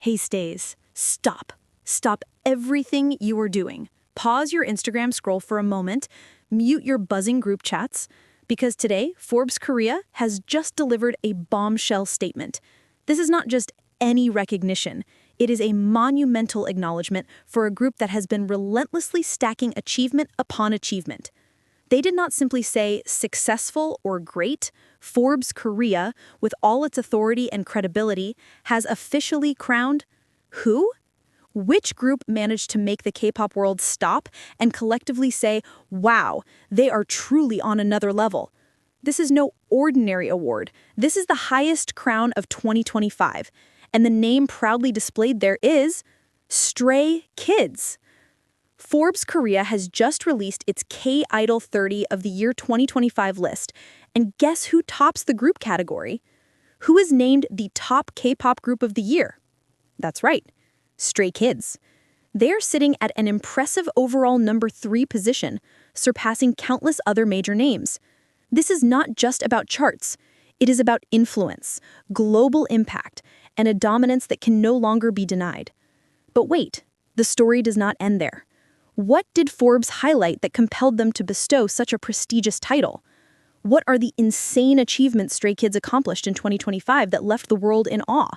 Hey Stays, stop. Stop everything you are doing. Pause your Instagram scroll for a moment, mute your buzzing group chats, because today, Forbes Korea has just delivered a bombshell statement. This is not just any recognition. It is a monumental acknowledgement for a group that has been relentlessly stacking achievement upon achievement. They did not simply say successful or great. Forbes Korea, with all its authority and credibility, has officially crowned who? Which group managed to make the K-pop world stop and collectively say, wow, they are truly on another level? This is no ordinary award. This is the highest crown of 2025. And the name proudly displayed there is Stray Kids. Forbes Korea has just released its K-Idol 30 of the year 2025 list, and guess who tops the group category? Who is named the top K-pop group of the year? That's right, Stray Kids. They are sitting at an impressive overall number 3 position, surpassing countless other major names. This is not just about charts. It is about influence, global impact, and a dominance that can no longer be denied. But wait, the story does not end there. What did Forbes highlight that compelled them to bestow such a prestigious title? What are the insane achievements Stray Kids accomplished in 2025 that left the world in awe?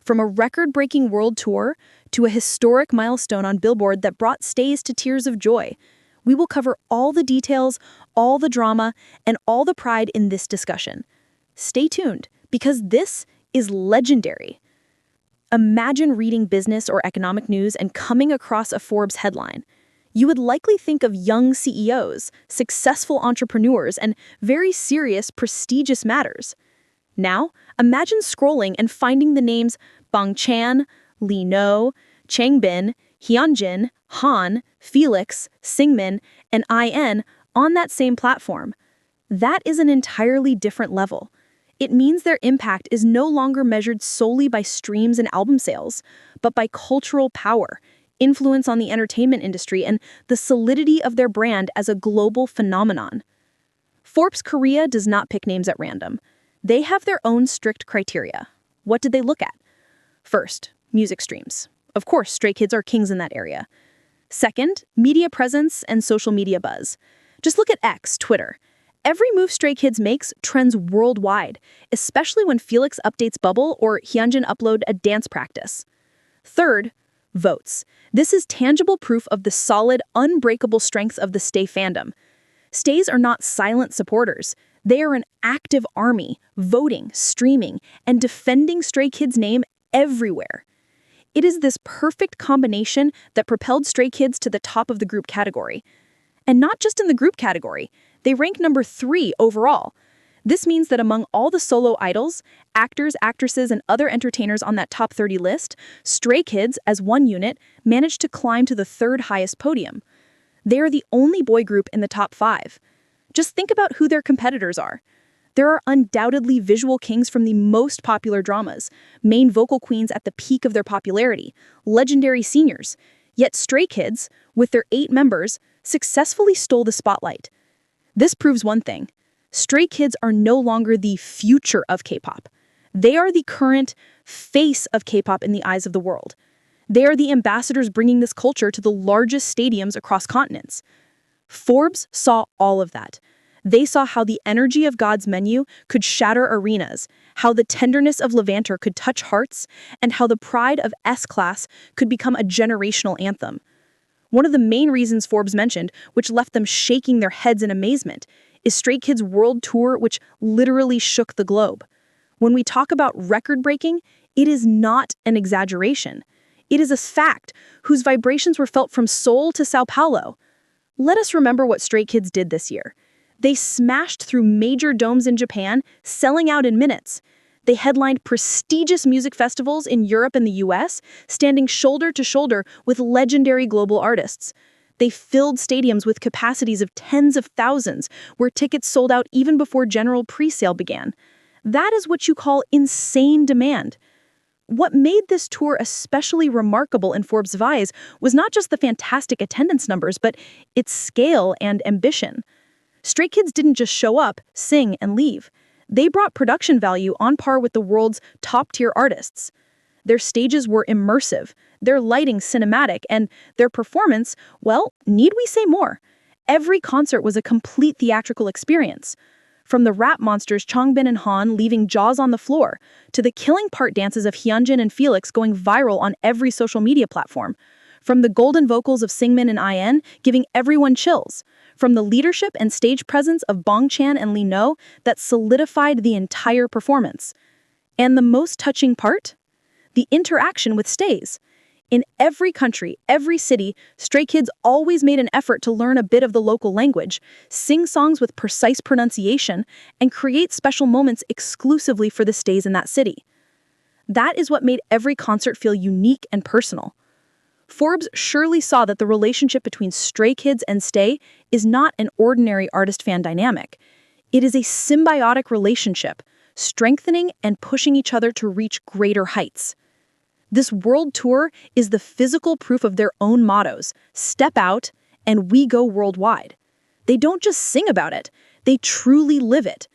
From a record-breaking world tour to a historic milestone on Billboard that brought Stays to tears of joy, we will cover all the details, all the drama, and all the pride in this discussion. Stay tuned, because this is legendary. Imagine reading business or economic news and coming across a Forbes headline. You would likely think of young CEOs, successful entrepreneurs, and very serious, prestigious matters. Now, imagine scrolling and finding the names Bang Chan, Lee No, Changbin, Hyunjin, Han, Felix, Singmin, and IN on that same platform. That is an entirely different level. It means their impact is no longer measured solely by streams and album sales, but by cultural power, influence on the entertainment industry, and the solidity of their brand as a global phenomenon. Forbes Korea does not pick names at random. They have their own strict criteria. What did they look at? First, music streams. Of course, Stray Kids are kings in that area. Second, media presence and social media buzz. Just look at X, Twitter. Every move Stray Kids makes trends worldwide, especially when Felix updates Bubble or Hyunjin upload a dance practice. Third, votes. This is tangible proof of the solid, unbreakable strength of the Stay fandom. Stays are not silent supporters. They are an active army, voting, streaming, and defending Stray Kids' name everywhere. It is this perfect combination that propelled Stray Kids to the top of the group category. And not just in the group category, they rank number 3 overall. This means that among all the solo idols, actors, actresses, and other entertainers on that top 30 list, Stray Kids, as one unit, managed to climb to the 3rd highest podium. They are the only boy group in the top 5. Just think about who their competitors are. There are undoubtedly visual kings from the most popular dramas, main vocal queens at the peak of their popularity, legendary seniors. Yet Stray Kids, with their 8 members, successfully stole the spotlight. This proves one thing. Stray Kids are no longer the future of K-pop. They are the current face of K-pop in the eyes of the world. They are the ambassadors bringing this culture to the largest stadiums across continents. Forbes saw all of that. They saw how the energy of God's menu could shatter arenas, how the tenderness of Levanter could touch hearts, and how the pride of S-Class could become a generational anthem. One of the main reasons Forbes mentioned, which left them shaking their heads in amazement, is Stray Kids' world tour, which literally shook the globe. When we talk about record-breaking, it is not an exaggeration. It is a fact whose vibrations were felt from Seoul to Sao Paulo. Let us remember what Stray Kids did this year. They smashed through major domes in Japan, selling out in minutes. They headlined prestigious music festivals in Europe and the US, standing shoulder to shoulder with legendary global artists. They filled stadiums with capacities of tens of thousands, where tickets sold out even before general pre-sale began. That is what you call insane demand. What made this tour especially remarkable in Forbes' eyes was not just the fantastic attendance numbers, but its scale and ambition. Stray Kids didn't just show up, sing, and leave. They brought production value on par with the world's top-tier artists. Their stages were immersive, their lighting cinematic, and their performance, well, need we say more? Every concert was a complete theatrical experience. From the rap monsters Changbin and Han leaving jaws on the floor, to the killing part dances of Hyunjin and Felix going viral on every social media platform. From the golden vocals of Singmin and IN giving everyone chills. From the leadership and stage presence of Bong Chan and Lee No that solidified the entire performance. And the most touching part? The interaction with stays. In every country, every city, Stray Kids always made an effort to learn a bit of the local language, sing songs with precise pronunciation, and create special moments exclusively for the stays in that city. That is what made every concert feel unique and personal. Forbes surely saw that the relationship between Stray Kids and Stay is not an ordinary artist-fan dynamic. It is a symbiotic relationship, strengthening and pushing each other to reach greater heights. This world tour is the physical proof of their own mottos, step out, and we go worldwide. They don't just sing about it, they truly live it.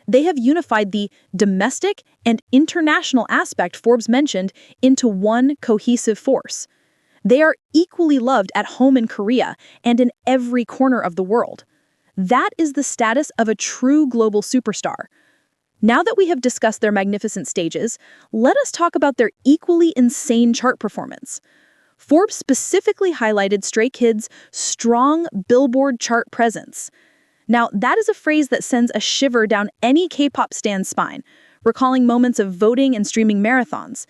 They have unified the domestic and international aspect Forbes mentioned into one cohesive force. They are equally loved at home in Korea and in every corner of the world. That is the status of a true global superstar. Now that we have discussed their magnificent stages, let us talk about their equally insane chart performance. Forbes specifically highlighted Stray Kids' strong Billboard chart presence. Now, that is a phrase that sends a shiver down any K-pop stan's spine, recalling moments of voting and streaming marathons.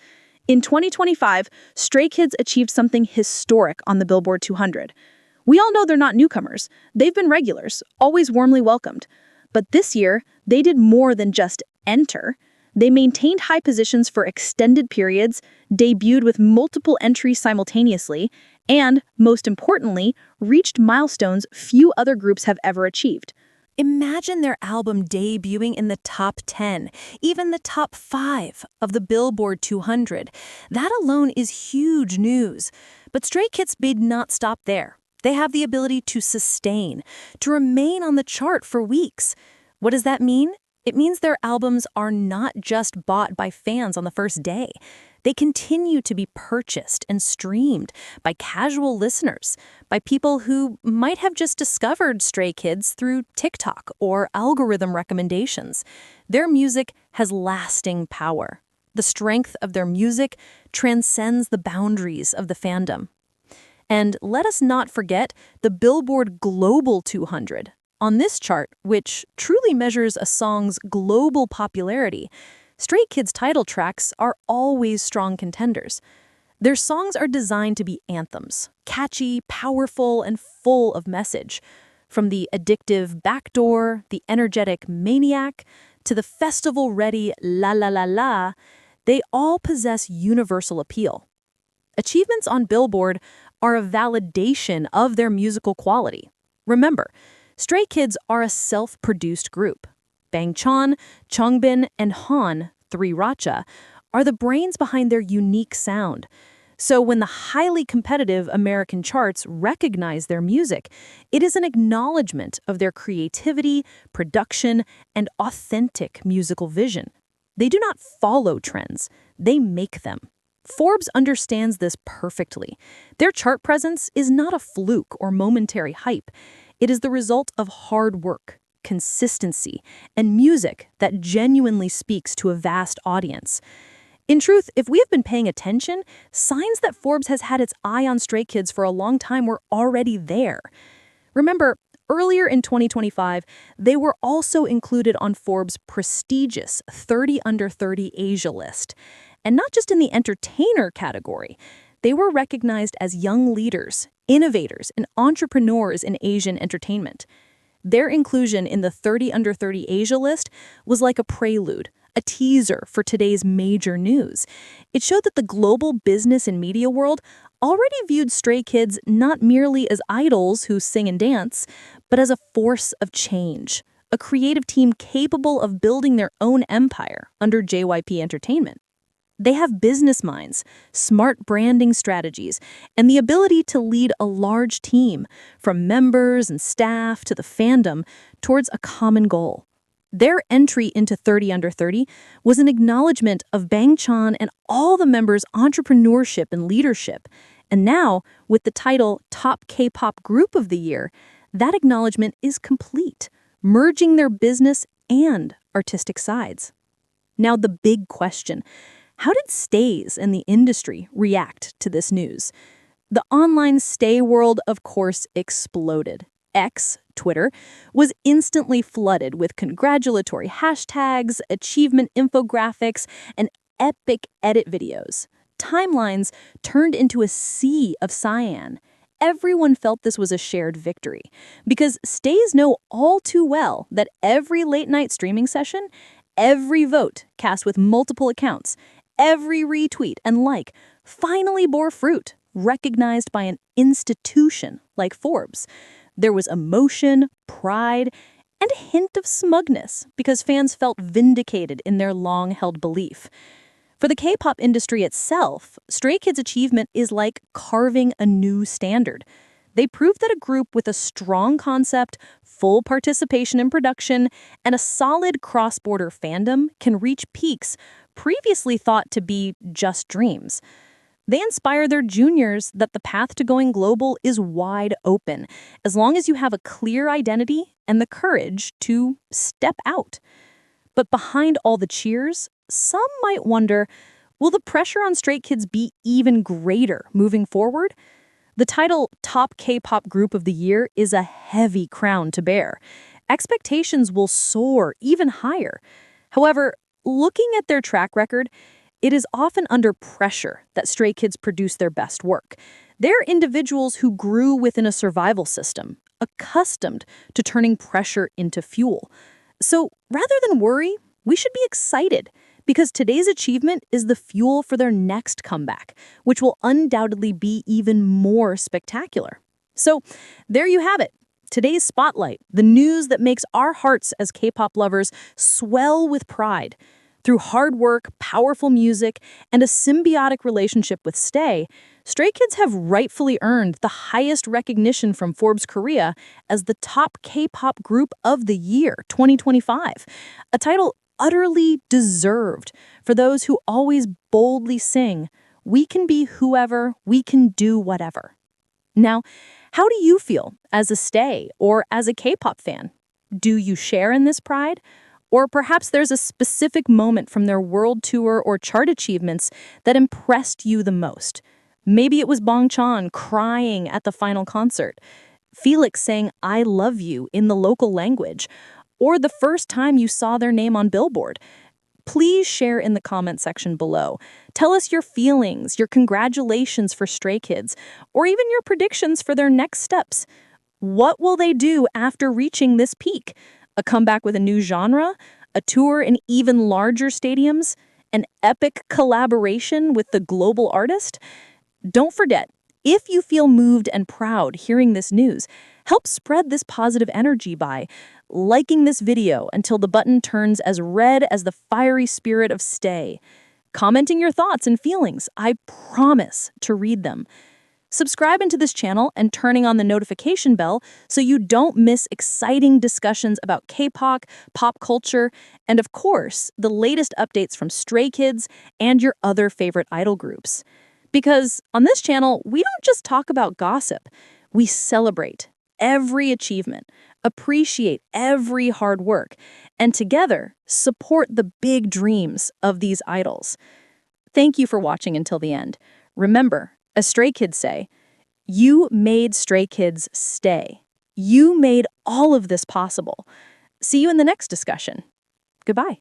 In 2025, Stray Kids achieved something historic on the Billboard 200. We all know they're not newcomers. They've been regulars, always warmly welcomed. But this year, they did more than just enter. They maintained high positions for extended periods, debuted with multiple entries simultaneously, and, most importantly, reached milestones few other groups have ever achieved. Imagine their album debuting in the top 10, even the top 5 of the Billboard 200. That alone is huge news. But Stray Kids did not stop there. They have the ability to sustain, to remain on the chart for weeks. What does that mean? It means their albums are not just bought by fans on the first day. They continue to be purchased and streamed by casual listeners, by people who might have just discovered Stray Kids through TikTok or algorithm recommendations. Their music has lasting power. The strength of their music transcends the boundaries of the fandom. And let us not forget the Billboard Global 200. On this chart, which truly measures a song's global popularity, Stray Kids' title tracks are always strong contenders. Their songs are designed to be anthems, catchy, powerful, and full of message. From the addictive Backdoor, the energetic Maniac, to the festival-ready La La La La, they all possess universal appeal. Achievements on Billboard are a validation of their musical quality. Remember, Stray Kids are a self-produced group. Bang Chan, Changbin, and Han, 3 Racha, are the brains behind their unique sound. So when the highly competitive American charts recognize their music, it is an acknowledgement of their creativity, production, and authentic musical vision. They do not follow trends, they make them. Forbes understands this perfectly. Their chart presence is not a fluke or momentary hype. It is the result of hard work, consistency, and music that genuinely speaks to a vast audience. In truth, if we have been paying attention, signs that Forbes has had its eye on Stray Kids for a long time were already there. Remember, earlier in 2025, they were also included on Forbes' prestigious 30 Under 30 Asia list. And not just in the entertainer category. They were recognized as young leaders, innovators, and entrepreneurs in Asian entertainment. Their inclusion in the 30 Under 30 Asia list was like a prelude, a teaser for today's major news. It showed that the global business and media world already viewed Stray Kids not merely as idols who sing and dance, but as a force of change, a creative team capable of building their own empire under JYP Entertainment. They have business minds, smart branding strategies, and the ability to lead a large team, from members and staff to the fandom, towards a common goal. Their entry into 30 Under 30 was an acknowledgement of Bangchan and all the members' entrepreneurship and leadership. And now, with the title Top K-Pop Group of the Year, that acknowledgement is complete, merging their business and artistic sides. Now, the big question: how did stays in the industry react to this news? The online stay world, of course, exploded. X, Twitter, was instantly flooded with congratulatory hashtags, achievement infographics, and epic edit videos. Timelines turned into a sea of cyan. Everyone felt this was a shared victory, because stays know all too well that every late-night streaming session, every vote cast with multiple accounts, every retweet and like finally bore fruit, recognized by an institution like Forbes. There was emotion, pride, and a hint of smugness because fans felt vindicated in their long-held belief. For the K-pop industry itself, Stray Kids' achievement is like carving a new standard. They proved that a group with a strong concept, full participation in production, and a solid cross-border fandom can reach peaks previously thought to be just dreams. They inspire their juniors that the path to going global is wide open, as long as you have a clear identity and the courage to step out. But behind all the cheers, some might wonder, will the pressure on Stray Kids be even greater moving forward? The title Top K-Pop Group of the Year is a heavy crown to bear. Expectations will soar even higher. However, looking at their track record, it is often under pressure that Stray Kids produce their best work. They're individuals who grew within a survival system, accustomed to turning pressure into fuel. So rather than worry, we should be excited, because today's achievement is the fuel for their next comeback, which will undoubtedly be even more spectacular. So there you have it. Today's spotlight, the news that makes our hearts as K-pop lovers swell with pride. Through hard work, powerful music, and a symbiotic relationship with Stay, Stray Kids have rightfully earned the highest recognition from Forbes Korea as the top K-pop group of the year, 2025, a title utterly deserved for those who always boldly sing, "We can be whoever, we can do whatever." Now, how do you feel as a Stay or as a K-pop fan? Do you share in this pride? Or perhaps there's a specific moment from their world tour or chart achievements that impressed you the most. Maybe it was Bangchan crying at the final concert, Felix saying "I love you" in the local language, or the first time you saw their name on Billboard. Please share in the comment section below. Tell us your feelings, your congratulations for Stray Kids, or even your predictions for their next steps. What will they do after reaching this peak? A comeback with a new genre? A tour in even larger stadiums? An epic collaboration with the global artist? Don't forget, if you feel moved and proud hearing this news, help spread this positive energy by liking this video until the button turns as red as the fiery spirit of Stay. Commenting your thoughts and feelings, I promise to read them. Subscribing to this channel and turning on the notification bell so you don't miss exciting discussions about K-pop, pop culture, and of course, the latest updates from Stray Kids and your other favorite idol groups. Because on this channel, we don't just talk about gossip. We celebrate every achievement, appreciate every hard work, and together support the big dreams of these idols. Thank you for watching until the end. Remember, as Stray Kids say, you made Stray Kids stay. You made all of this possible. See you in the next discussion. Goodbye.